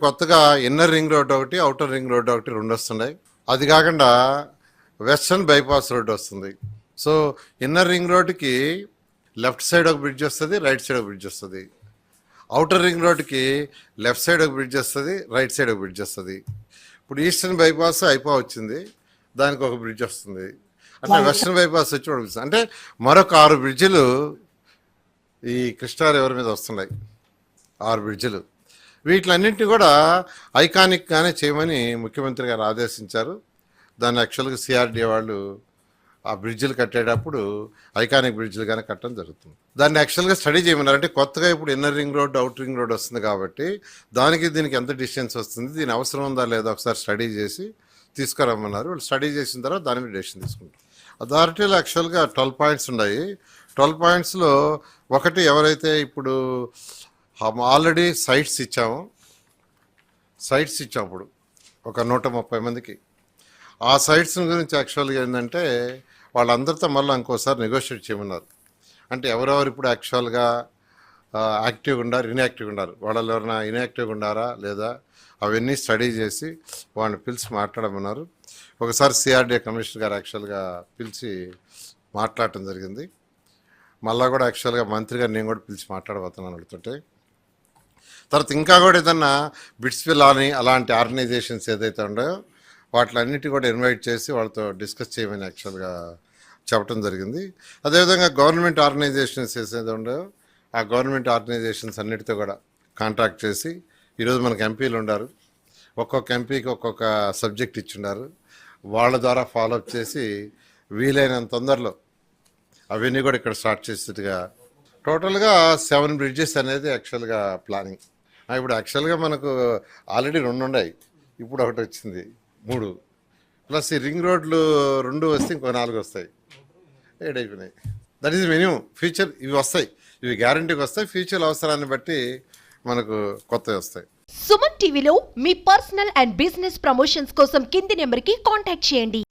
కొత్తగా inner ring road ఒకటి, outer ring road ఒకటి 2 వస్తున్నాయి. అది కాకుండా వెస్టర్న్ బైపాస్ రోడ్ వస్తుంది. సో ఇన్నర్ రింగ్ రోడ్కి లెఫ్ట్ సైడ్ ఒక బ్రిడ్జ్ వస్తుంది, రైట్ సైడ్ ఒక బ్రిడ్జ్ వస్తుంది. అవుటర్ రింగ్ రోడ్కి లెఫ్ట్ సైడ్ ఒక బ్రిడ్జ్ వస్తుంది, రైట్ సైడ్ ఒక బ్రిడ్జ్ వస్తుంది. ఇప్పుడు ఈస్టర్న్ బైపాస్ వచ్చింది, దానికి ఒక బ్రిడ్జ్ వస్తుంది. అంటే వెస్టర్న్ బైపాస్ వచ్చి పడుతుంది. అంటే మరొక 6 బ్రిడ్జిలు ఈ కృష్ణా రివర్ మీద వస్తున్నాయి. 6 బ్రిడ్జిలు. వీటిలన్నింటినీ కూడా ఐకానిక్గానే చేయమని ముఖ్యమంత్రి గారు ఆదేశించారు. దాన్ని యాక్చువల్గా సిఆర్డీఏ వాళ్ళు ఆ బ్రిడ్జిలు కట్టేటప్పుడు ఐకానిక్ బ్రిడ్జిలుగానే కట్టడం జరుగుతుంది. దాన్ని యాక్చువల్గా స్టడీ చేయమన్నారు. అంటే కొత్తగా ఇప్పుడు inner ring road, outer ring road వస్తుంది కాబట్టి దానికి దీనికి ఎంత డిస్టెన్స్ వస్తుంది, దీని అవసరం ఉందా లేదా ఒకసారి స్టడీ చేసి తీసుకురమ్మన్నారు. వాళ్ళు స్టడీ చేసిన తర్వాత దాని మీద డెసిషన్ తీసుకుంటారు. అథారిటీలో యాక్చువల్గా 12 పాయింట్స్ ఉన్నాయి. 12 పాయింట్స్లో ఒకటి, ఎవరైతే ఇప్పుడు ఆల్రెడీ సైట్స్ ఇచ్చాము ఇప్పుడు ఒక 130 మందికి. ఆ సైట్స్ గురించి యాక్చువల్గా ఏంటంటే వాళ్ళందరితో మళ్ళీ ఇంకోసారి నెగోషియేట్ చేయమన్నారు. అంటే ఎవరెవరు ఇప్పుడు యాక్చువల్గా యాక్టివ్గా ఉన్నారు, ఇన్యాక్టివ్గా ఉన్నారు, వాళ్ళు ఎవరైనా ఇన్యాక్టివ్గా ఉన్నారా లేదా అవన్నీ స్టడీ చేసి వాళ్ళని పిలిచి మాట్లాడమన్నారు. ఒకసారి సిఆర్డీఏ కమిషనర్ గారు యాక్చువల్గా పిలిచి మాట్లాడటం జరిగింది. మళ్ళీ కూడా యాక్చువల్గా మంత్రి గారు నేను కూడా పిలిచి మాట్లాడబోతున్నాను వాళ్ళతోటి. తర్వాత ఇంకా కూడా ఏదన్నా బిట్స్విల్ అని అలాంటి ఆర్గనైజేషన్స్ ఏదైతే ఉన్నాయో వాటిలన్నిటి కూడా ఇన్వైట్ చేసి వాళ్ళతో డిస్కస్ చేయమని యాక్చువల్గా చెప్పడం జరిగింది. అదేవిధంగా గవర్నమెంట్ ఆర్గనైజేషన్స్ ఏదైతే ఉన్నాయో ఆ గవర్నమెంట్ ఆర్గనైజేషన్స్ అన్నిటితో కూడా కాంటాక్ట్ చేసి, ఈరోజు మనకు ఎంపీలు ఉన్నారు, ఒక్కొక్క ఎంపీకి ఒక్కొక్క సబ్జెక్ట్ ఇచ్చున్నారు, వాళ్ళ ద్వారా ఫాలోఅప్ చేసి వీలైనంత తొందరలో అవన్నీ కూడా ఇక్కడ స్టార్ట్ చేసేట్టుగా. టోటల్గా 7 బ్రిడ్జెస్ అనేది యాక్చువల్గా ప్లానింగ్. ఇప్పుడు యాక్చువల్గా మనకు ఆల్రెడీ 2 ఉన్నాయి, ఇప్పుడు ఒకటి వచ్చింది, 3 ప్లస్ ఈ రింగ్ రోడ్లు 2 వస్తే ఇంకో 4 వస్తాయి, 7 అయిపోయినాయి. That is minimum. ఫ్యూచర్ ఇవి వస్తాయి, ఇవి గ్యారంటీకి వస్తాయి. ఫ్యూచర్ అవసరాన్ని బట్టి మనకు కొత్తవి వస్తాయి. సుమన్ టీవీలో మీ పర్సనల్ అండ్ బిజినెస్ ప్రమోషన్స్ కోసం కింది నెంబర్కి కాంటాక్ట్ చేయండి.